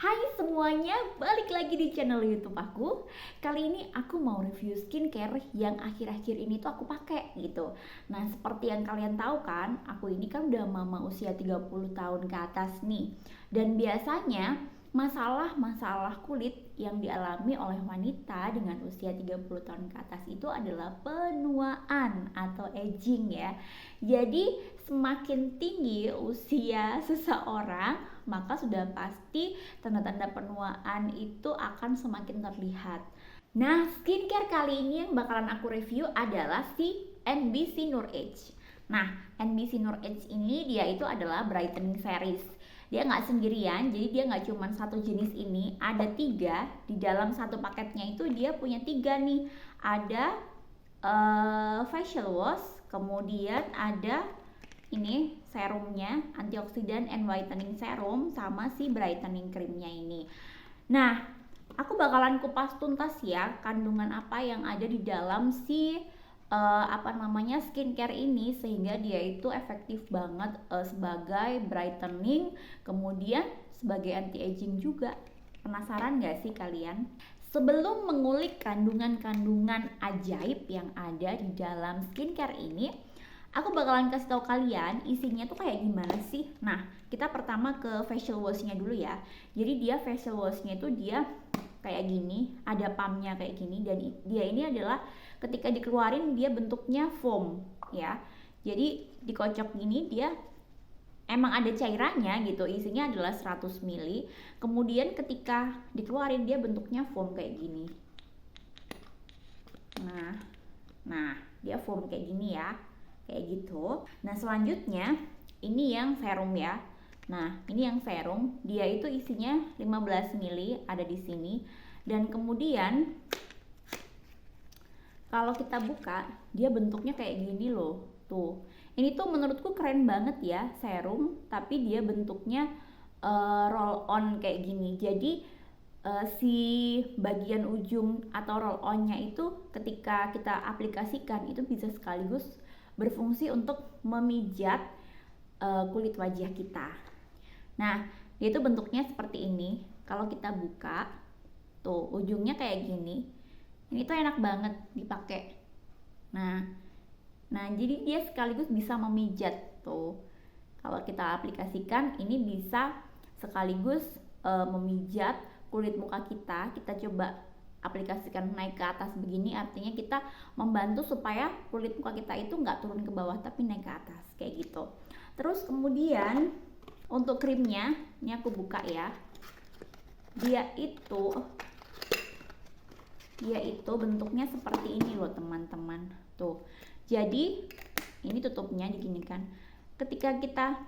Hai semuanya, balik lagi di channel YouTube aku. Kali ini aku mau review skincare yang akhir-akhir ini tuh aku pakai gitu. Nah, seperti yang kalian tahu kan, aku ini kan udah mama usia 30 tahun ke atas nih. Dan biasanya masalah-masalah kulit yang dialami oleh wanita dengan usia 30 tahun ke atas itu adalah penuaan atau aging ya. Jadi semakin tinggi usia seseorang, maka sudah pasti tanda-tanda penuaan itu akan semakin terlihat. Nah, skincare kali ini yang bakalan aku review adalah si NBC Nur Age. Nah, NBC Nur Age ini dia itu adalah brightening series. Dia nggak sendirian, jadi dia nggak cuma satu jenis ini, ada 3. Di dalam satu paketnya itu dia punya 3 nih. Ada facial wash, kemudian ada ini serumnya, antioksidan and whitening serum, sama si brightening creamnya ini. Nah, aku bakalan kupas tuntas ya kandungan apa yang ada di dalam si skincare ini, sehingga dia itu efektif banget sebagai brightening, kemudian sebagai anti aging juga. Penasaran gak sih kalian? Sebelum mengulik kandungan-kandungan ajaib yang ada di dalam skincare ini, aku bakalan kasih tahu kalian isinya tuh kayak gimana sih. Nah, kita pertama ke facial washnya dulu ya. Jadi dia facial washnya itu dia kayak gini, ada pumpnya kayak gini, dan dia ini adalah ketika dikeluarin dia bentuknya foam ya. Jadi dikocok gini, dia emang ada cairannya gitu, isinya adalah 100 ml. Kemudian ketika dikeluarin dia bentuknya foam kayak gini. Nah, dia foam kayak gini ya, kayak gitu. Nah, selanjutnya ini yang serum ya. Nah, ini yang serum, dia itu isinya 15 ml ada di sini. Dan kemudian kalau kita buka, dia bentuknya kayak gini loh. Tuh. Ini tuh menurutku keren banget ya, serum, tapi dia bentuknya roll on kayak gini. Jadi si bagian ujung atau roll onnya itu ketika kita aplikasikan itu bisa sekaligus berfungsi untuk memijat kulit wajah kita. Nah, dia itu bentuknya seperti ini. Kalau kita buka, tuh ujungnya kayak gini. Ini tuh enak banget dipakai. Nah, jadi dia sekaligus bisa memijat tuh. Kalau kita aplikasikan, ini bisa sekaligus memijat kulit muka kita. Kita coba aplikasikan naik ke atas begini, artinya kita membantu supaya kulit muka kita itu nggak turun ke bawah tapi naik ke atas kayak gitu. Terus kemudian untuk krimnya, ini aku buka ya. Dia itu bentuknya seperti ini loh teman-teman. Tuh. Jadi ini tutupnya diginikan. Ketika kita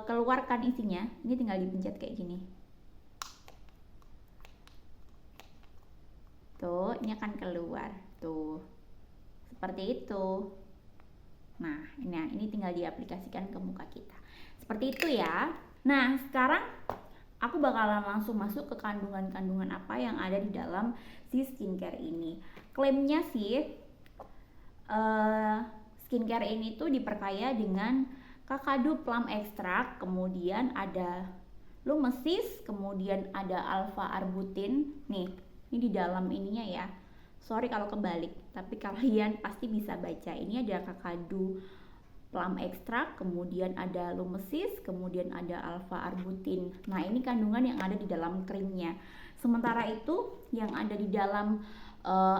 keluarkan isinya, ini tinggal dipencet kayak gini. Tuh, ini akan keluar. Tuh. Seperti itu. Nah, ini tinggal diaplikasikan ke muka kita. Seperti itu ya. Nah, sekarang aku bakalan langsung masuk ke kandungan-kandungan apa yang ada di dalam si skincare ini. Klaimnya sih skincare ini tuh diperkaya dengan kakadu plum extract, kemudian ada lumesis, kemudian ada alpha arbutin. Nih, ini di dalam ininya ya. Sorry kalau kebalik, tapi kalian pasti bisa baca. Ini ada kakadu plum extract, kemudian ada lumesis, kemudian ada alpha arbutin. Nah, ini kandungan yang ada di dalam krimnya. Sementara itu yang ada di dalam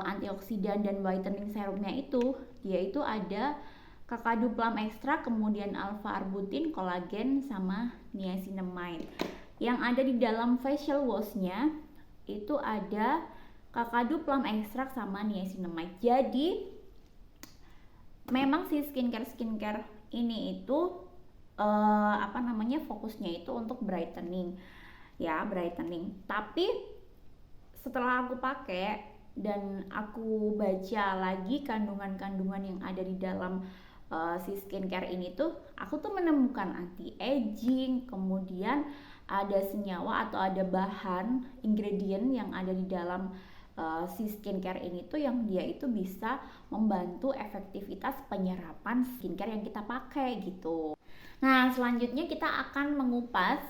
antioksidan dan whitening serumnya itu, dia itu ada kakadu plum extract, kemudian alpha arbutin, kolagen, sama niacinamide. Yang ada di dalam facial washnya itu ada kakadu plum extract sama niacinamide. Jadi memang si skincare ini itu fokusnya itu untuk brightening ya, brightening. Tapi setelah aku pakai dan aku baca lagi kandungan-kandungan yang ada di dalam si skincare ini tuh, aku tuh menemukan anti aging, kemudian ada senyawa atau ada bahan ingredient yang ada di dalam si skincare ini tuh yang dia itu bisa membantu efektivitas penyerapan skincare yang kita pakai gitu. Nah, selanjutnya kita akan mengupas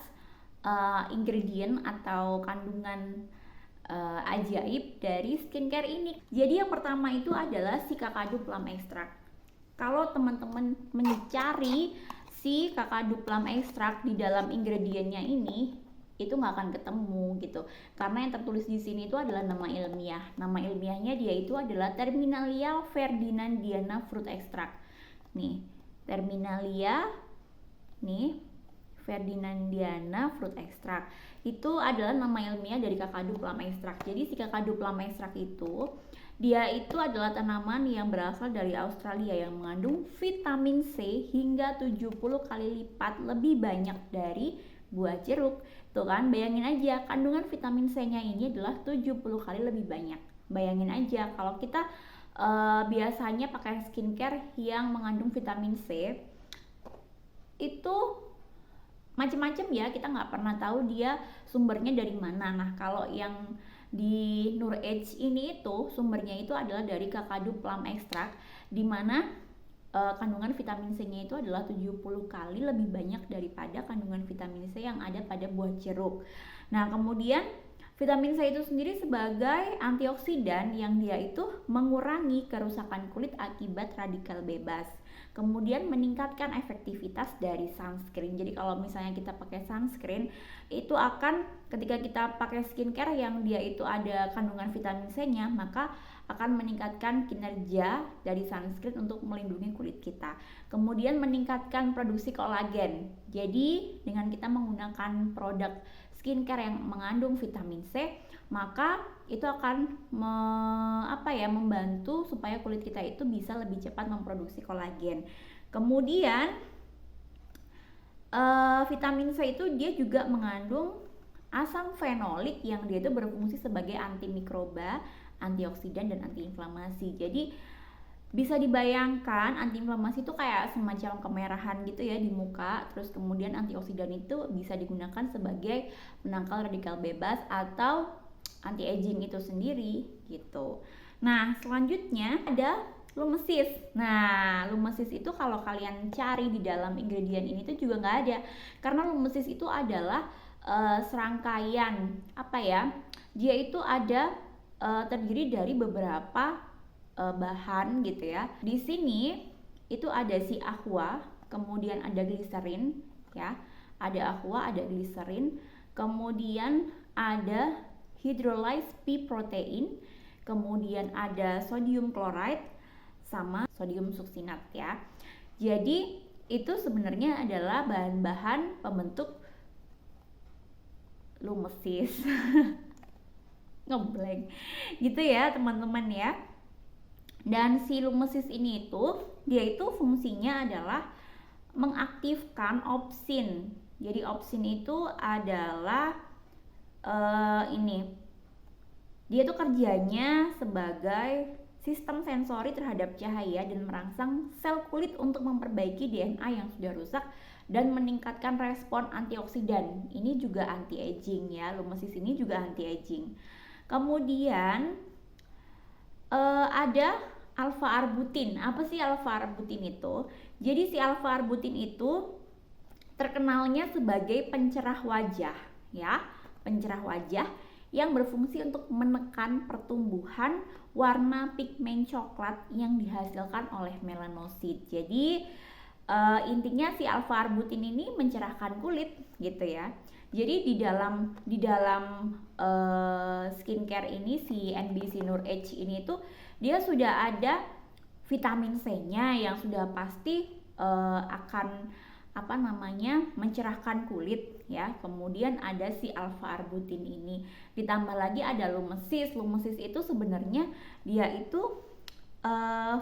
ingredient atau kandungan ajaib dari skincare ini. Jadi yang pertama itu adalah si kakadu plum extract. Kalau teman-teman mencari si kakadu plum extract di dalam ingredientnya ini, itu nggak akan ketemu gitu, karena yang tertulis di sini itu adalah nama ilmiah. Nama ilmiahnya dia itu adalah Terminalia ferdinandiana fruit extract. Nih, Terminalia nih Ferdinandiana fruit extract itu adalah nama ilmiah dari kakadu plum extract. Jadi si kakadu plum extract itu dia itu adalah tanaman yang berasal dari Australia yang mengandung vitamin C hingga 70 kali lipat lebih banyak dari buah jeruk. Tuh kan, bayangin aja kandungan vitamin C-nya ini adalah 70 kali lebih banyak. Bayangin aja kalau kita biasanya pakai skincare yang mengandung vitamin C itu macam-macam ya, kita nggak pernah tahu dia sumbernya dari mana. Nah, kalau yang di Nur Edge ini itu sumbernya itu adalah dari kakadu plum extract, di mana kandungan vitamin C-nya itu adalah 70 kali lebih banyak daripada kandungan vitamin C yang ada pada buah jeruk. Nah, kemudian vitamin C itu sendiri sebagai antioksidan yang dia itu mengurangi kerusakan kulit akibat radikal bebas. Kemudian meningkatkan efektivitas dari sunscreen. Jadi kalau misalnya kita pakai sunscreen, itu akan ketika kita pakai skincare yang dia itu ada kandungan vitamin C-nya, maka akan meningkatkan kinerja dari sunscreen untuk melindungi kulit kita. Kemudian meningkatkan produksi kolagen. Jadi dengan kita menggunakan produk skincare yang mengandung vitamin C, maka itu akan membantu supaya kulit kita itu bisa lebih cepat memproduksi kolagen. Kemudian vitamin C itu dia juga mengandung asam fenolik yang dia itu berfungsi sebagai antimikroba, antioksidan, dan antiinflamasi. Jadi bisa dibayangkan antiinflamasi itu kayak semacam kemerahan gitu ya di muka. Terus kemudian antioksidan itu bisa digunakan sebagai penangkal radikal bebas atau anti aging itu sendiri gitu. Nah, selanjutnya ada lumesis. Nah, lumesis itu kalau kalian cari di dalam ingredient ini tuh juga nggak ada, karena lumesis itu adalah serangkaian dia itu ada terdiri dari beberapa bahan gitu ya. Di sini itu ada si aqua, kemudian ada gliserin ya. Ada aqua, ada gliserin, kemudian ada hydrolyzed pea protein, kemudian ada sodium chloride sama sodium suksinat ya. Jadi itu sebenarnya adalah bahan-bahan pembentuk lumesis. Ngeblank gitu ya teman-teman ya. Dan si lumesis ini dia itu fungsinya adalah mengaktifkan opsin. Jadi opsin itu adalah dia tuh kerjanya sebagai sistem sensori terhadap cahaya dan merangsang sel kulit untuk memperbaiki DNA yang sudah rusak dan meningkatkan respon antioksidan. Ini juga anti aging ya, lumesis ini juga anti aging. Kemudian ada alpha arbutin. Apa sih alpha arbutin itu? Jadi si alpha arbutin itu terkenalnya sebagai pencerah wajah ya, pencerah wajah yang berfungsi untuk menekan pertumbuhan warna pigmen coklat yang dihasilkan oleh melanosit. Jadi intinya si alpha arbutin ini mencerahkan kulit gitu ya. Jadi di dalam skincare ini si NBC Nur Edge ini tuh dia sudah ada vitamin C-nya yang sudah pasti akan mencerahkan kulit ya. Kemudian ada si alpha arbutin ini, ditambah lagi ada lumesis. Lumesis itu sebenarnya dia itu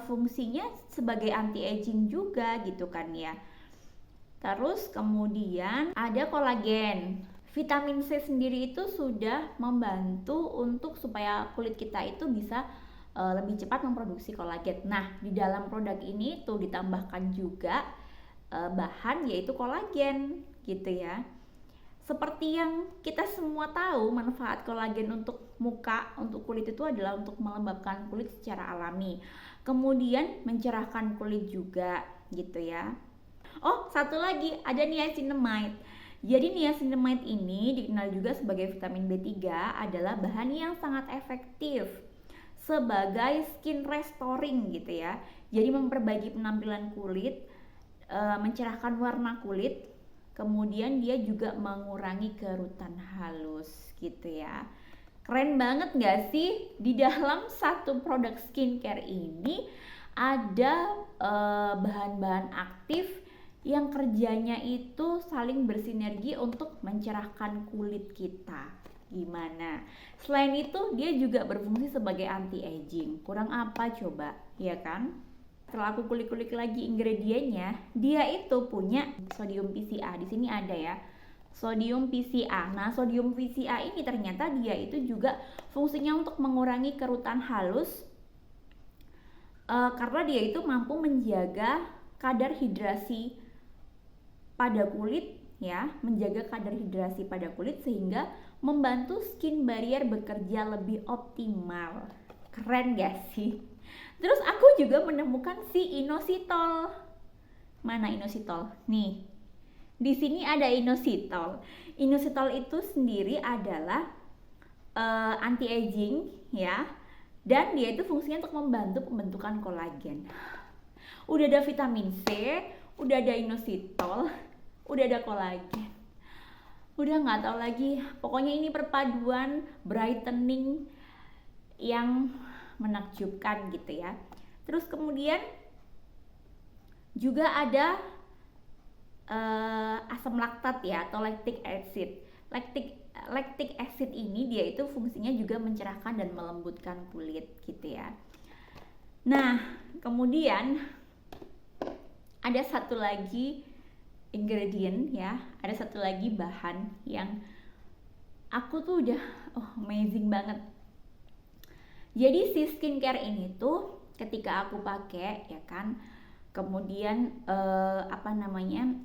fungsinya sebagai anti aging juga gitu kan ya. Terus kemudian ada kolagen. Vitamin C sendiri itu sudah membantu untuk supaya kulit kita itu bisa lebih cepat memproduksi kolagen. Nah, di dalam produk ini tuh ditambahkan juga bahan yaitu kolagen gitu ya. Seperti yang kita semua tahu, manfaat kolagen untuk muka, untuk kulit itu adalah untuk melembabkan kulit secara alami. Kemudian mencerahkan kulit juga gitu ya. Oh, satu lagi ada niacinamide. Jadi niacinamide ini dikenal juga sebagai vitamin B3 adalah bahan yang sangat efektif sebagai skin restoring gitu ya. Jadi memperbaiki penampilan kulit, mencerahkan warna kulit, kemudian dia juga mengurangi kerutan halus gitu ya. Keren banget gak sih? Di dalam satu produk skincare ini ada bahan-bahan aktif yang kerjanya itu saling bersinergi untuk mencerahkan kulit kita. Gimana? Selain itu dia juga berfungsi sebagai anti aging. Kurang apa coba? Ya kan? Setelah aku kulik-kulik lagi ingredientnya, dia itu punya sodium PCA. Di sini ada ya. Sodium PCA. Nah, sodium PCA ini ternyata dia itu juga fungsinya untuk mengurangi kerutan halus karena dia itu mampu menjaga kadar hidrasi pada kulit ya, menjaga kadar hidrasi pada kulit sehingga membantu skin barrier bekerja lebih optimal. Keren gak sih? Terus aku juga menemukan si inositol. Mana inositol? Nih. Di sini ada inositol. Inositol itu sendiri adalah anti aging ya. Dan dia itu fungsinya untuk membantu pembentukan kolagen. Udah ada vitamin C, udah ada inositol, udah ada kolagen. Udah nggak tahu lagi. Pokoknya ini perpaduan brightening yang menakjubkan gitu ya. Terus kemudian juga ada asam laktat ya, atau lactic acid. Lactic acid ini dia itu fungsinya juga mencerahkan dan melembutkan kulit gitu ya. Nah, kemudian ada satu lagi ingredient ya, ada satu lagi bahan yang aku tuh udah amazing banget. Jadi si skincare ini tuh ketika aku pakai ya kan, kemudian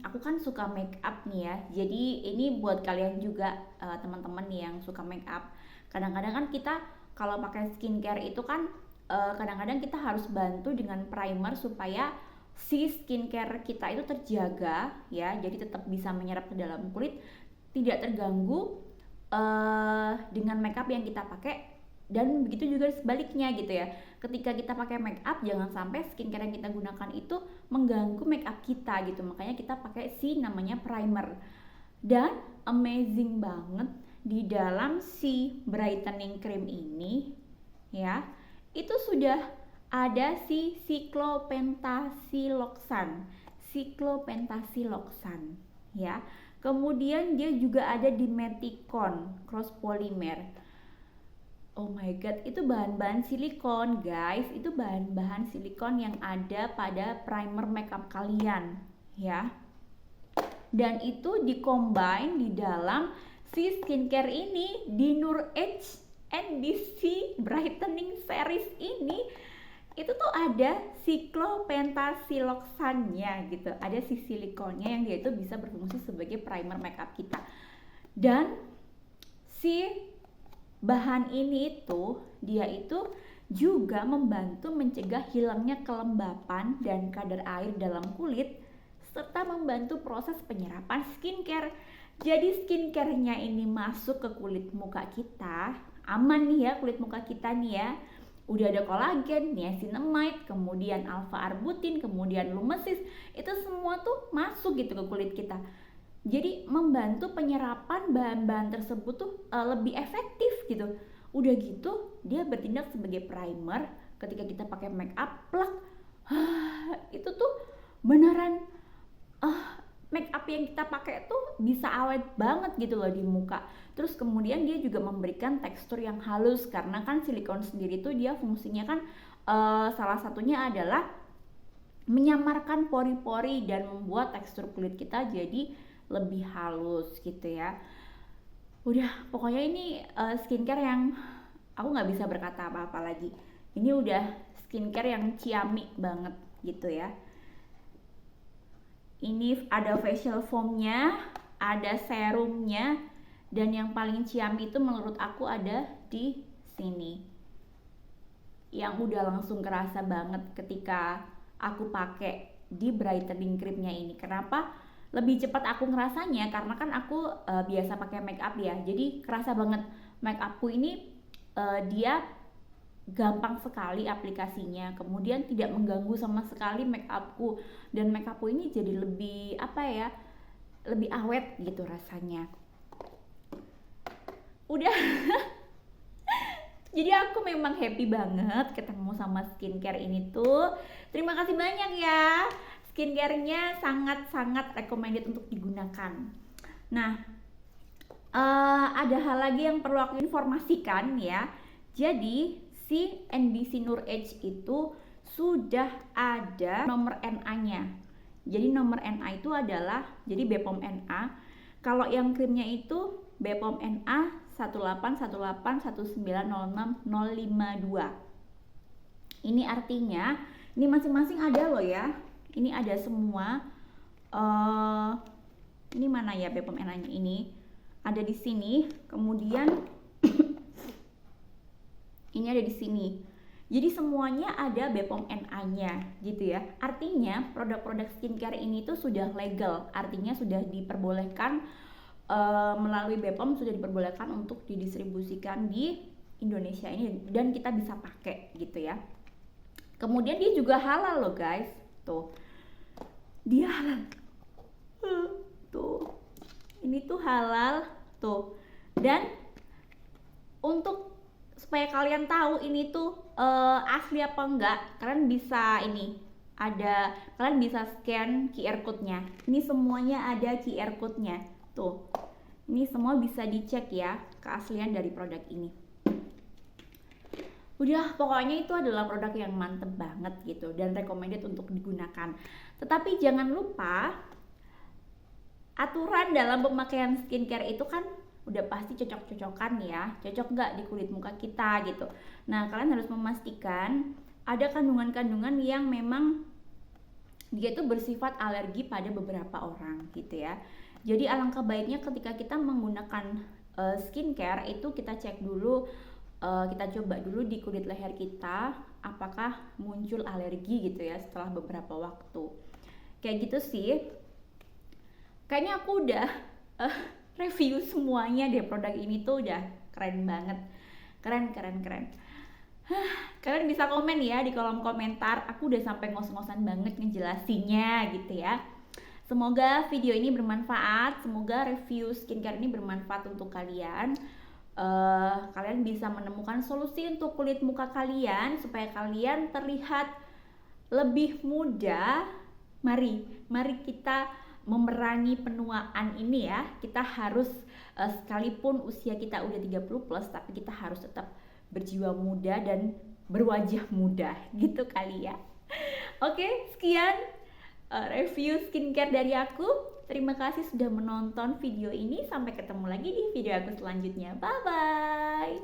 aku kan suka make up nih ya. Jadi ini buat kalian juga teman-teman yang suka make up. Kadang-kadang kan kita kalau pakai skincare itu kan kadang-kadang kita harus bantu dengan primer supaya si skincare kita itu terjaga ya. Jadi tetap bisa menyerap ke dalam kulit, tidak terganggu dengan make up yang kita pakai. Dan begitu juga sebaliknya gitu ya. Ketika kita pakai make up, jangan sampai skincare yang kita gunakan itu mengganggu make up kita gitu. Makanya kita pakai si namanya primer. Dan amazing banget di dalam si brightening cream ini ya, itu sudah ada si Cyclopentasiloxan ya. Kemudian dia juga ada Dimethicone cross polymer. Oh my god, itu bahan-bahan silikon guys. Itu bahan-bahan silikon yang ada pada primer makeup kalian ya. Dan itu di-combine di dalam si skincare ini, di Nur Age NBC Brightening Series ini. Itu tuh ada cyclopentasiloxannya gitu. Ada si silikonnya yang dia itu bisa berfungsi sebagai primer makeup kita. Dan si bahan ini dia itu juga membantu mencegah hilangnya kelembapan dan kadar air dalam kulit serta membantu proses penyerapan skincare. Jadi skincare-nya ini masuk ke kulit muka kita, aman nih ya kulit muka kita nih ya. Udah ada kolagen, niacinamide, kemudian alpha arbutin, kemudian lumesis, itu semua tuh masuk gitu ke kulit kita. Jadi membantu penyerapan bahan-bahan tersebut tuh lebih efektif gitu. Udah gitu dia bertindak sebagai primer ketika kita pakai make up plak. Itu tuh beneran make up yang kita pakai tuh bisa awet banget gitu loh di muka. Terus kemudian dia juga memberikan tekstur yang halus karena kan silikon sendiri tuh dia fungsinya kan salah satunya adalah menyamarkan pori-pori dan membuat tekstur kulit kita jadi lebih halus gitu ya. Udah pokoknya ini skincare yang aku nggak bisa berkata apa-apa lagi. Ini udah skincare yang ciamik banget gitu ya. Ini ada facial foamnya, ada serumnya, dan yang paling ciamik itu menurut aku ada di sini. Yang udah langsung kerasa banget ketika aku pakai di brightening creamnya ini. Kenapa? lebih cepat aku ngerasanya karena kan aku biasa pakai make up ya. Jadi kerasa banget make upku ini dia gampang sekali aplikasinya, kemudian tidak mengganggu sama sekali make upku, dan make upku ini jadi lebih apa ya, lebih awet gitu rasanya. Udah. Jadi aku memang happy banget ketemu sama skincare ini tuh. Terima kasih banyak ya. Skincare-nya sangat-sangat recommended untuk digunakan. Nah, ada hal lagi yang perlu aku informasikan ya. Jadi si NBC Nur Age itu sudah ada nomor NA-nya. Jadi nomor NA itu adalah jadi BPOM NA. Kalau yang krimnya itu BPOM NA 18181906052. Ini artinya ini masing-masing ada loh ya. Ini ada semua. Ini mana ya BPOM NA-nya ini? Ada di sini. Kemudian ini ada di sini. Jadi semuanya ada BPOM NA-nya gitu ya. Artinya produk-produk skincare ini tuh sudah legal. Artinya sudah diperbolehkan melalui BPOM, sudah diperbolehkan untuk didistribusikan di Indonesia ini dan kita bisa pakai gitu ya. Kemudian dia juga halal loh guys. Tuh. Dia halal. Tuh. Ini tuh halal tuh. Dan untuk supaya kalian tahu ini tuh asli apa enggak, kalian bisa kalian bisa scan QR code-nya. Ini semuanya ada QR code-nya. Tuh. Ini semua bisa dicek ya keaslian dari produk ini. Udah, pokoknya itu adalah produk yang mantep banget gitu dan recommended untuk digunakan. Tetapi jangan lupa aturan dalam pemakaian skincare itu kan udah pasti cocok-cocokan ya, cocok nggak di kulit muka kita gitu. Nah, kalian harus memastikan ada kandungan-kandungan yang memang dia itu bersifat alergi pada beberapa orang gitu ya. Jadi alangkah baiknya ketika kita menggunakan skincare itu kita cek dulu, kita coba dulu di kulit leher kita apakah muncul alergi gitu ya setelah beberapa waktu. Kayak gitu sih. Kayaknya aku udah review semuanya deh, produk ini tuh udah keren banget. Keren. Kalian bisa komen ya di kolom komentar. Aku udah sampai ngos-ngosan banget ngejelasinnya gitu ya. Semoga video ini bermanfaat. Semoga review skincare ini bermanfaat untuk kalian. Kalian bisa menemukan solusi untuk kulit muka kalian supaya kalian terlihat lebih muda. Mari kita memerangi penuaan ini ya. Kita harus sekalipun usia kita udah 30 plus, tapi kita harus tetap berjiwa muda dan berwajah muda gitu kali ya. Oke, sekian review skincare dari aku. Terima kasih sudah menonton video ini. Sampai ketemu lagi di video aku selanjutnya. Bye bye.